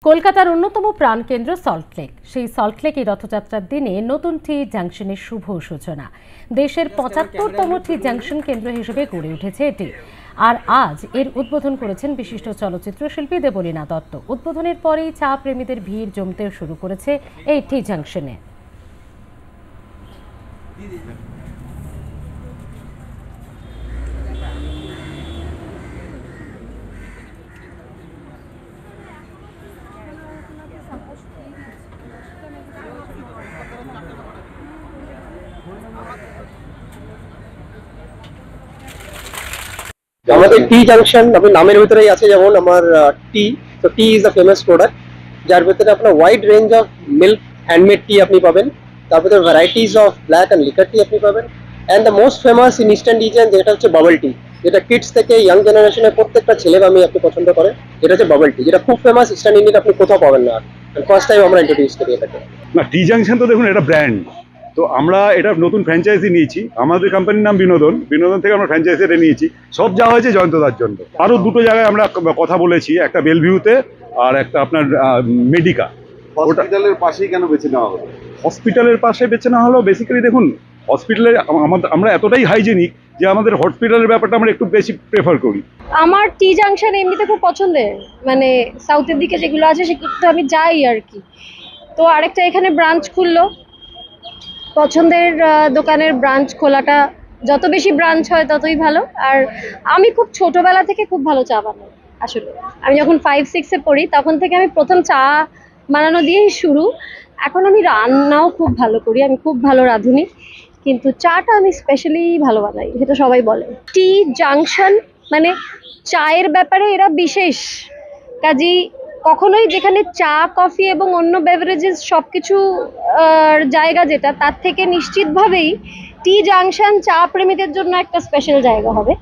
কলকাতার অন্যতম প্রাণকেন্দ্র সল্টলেক, সেই সল্টলেক এই রথযাত্রার দিনে নতুন টি জাংশনের শুভ সূচনা। দেশের ৭৫তম টি জাংশন কেন্দ্র হিসেবে গড়ে উঠেছে এটি। আর আজ এর উদ্বোধন করেছেন বিশিষ্ট চলচ্চিত্র শিল্পী দেবলীনা দত্ত। উদ্বোধনের পরেই চা প্রেমীদের ভিড় জমতেও শুরু করেছে এই টি জাংশনে। আমাদের টি জাংশন আপনার নামের ভিতরেই আছে, যেমন আমার টি। তো tea is a famous product, যার ভিতরে আপনার wide range of milk handmade tea আপনি পাবেন। তারপরে varieties of black and liquor tea আপনি পাবেন। And the most famous in eastern region যেটা হচ্ছে বাবল টি, যেটা কিডস থেকে ইয়াং জেনারেশনের প্রত্যেকটা ছেলে বা মেয়ে আপনি পছন্দ করে। এটা হচ্ছে বাবল টি, যেটা খুব ফেমাস ইস্টার্ন ইন্ডিয়াতে, আপনি কোথাও পাবেন না। ফার্স্ট টাইম আমরা ইন্ট্রোডিউস করি এটাকে। না, টি জাংশন তো দেখুন এটা ব্র্যান্ড, তো আমরা এটা নতুন ফ্র্যাঞ্চাইজি নিয়েছি। আমাদের কোম্পানির নাম বিনোদন থেকে আমরা ফ্র্যাঞ্চাইজিটা নিয়েছি। সব যাওয়া হয়েছে জয়ন্তদার জন্য। আরও দুটো জায়গায় আমরা কথা বলেছি, একটা বেলভিউতে আর একটা আপনার মেডিকা। হসপিটালের পাশেই কেন বেছে নেওয়া হলো? হসপিটালের পাশে বেছে নেওয়া হলো বেসিক্যালি দেখুন, হসপিটালে আমরা এতটাই হাইজেনিক যে আমাদের হসপিটালের ব্যাপারটা আমরা একটু বেশি প্রেফার করি। আমার টি জাংশন এমনিতে খুব পছন্দের, মানে সাউথের দিকে যেগুলো আছে সেগুলো আমি যাই আর কি। তো আরেকটা এখানে ব্রাঞ্চ খুললো, পছন্দের দোকানের ব্রাঞ্চ খোলাটা, যত বেশি ব্রাঞ্চ হয় ততই ভালো। আর আমি খুব ছোটবেলা থেকে খুব ভালো চা বানাই। আসলে আমি যখন 5-6-এ পড়ি তখন থেকে আমি প্রথম চা বানানো দিয়েই শুরু। এখন আমি রান্নাও খুব ভালো করি, আমি খুব ভালো রাঁধুনি, কিন্তু চাটা আমি স্পেশালি ভালো বানাই, সেটা সবাই বলে। টি জাংশন মানে চায়ের ব্যাপারে এরা বিশেষ। কাজেই কখনোই যেখানে চা, কফি এবং অন্য বেভারেজেস সব কিছু জায়গা যেটা, তার থেকে নিশ্চিতভাবেই টি জাংশন চা প্রেমীদের জন্য একটা স্পেশাল জায়গা হবে।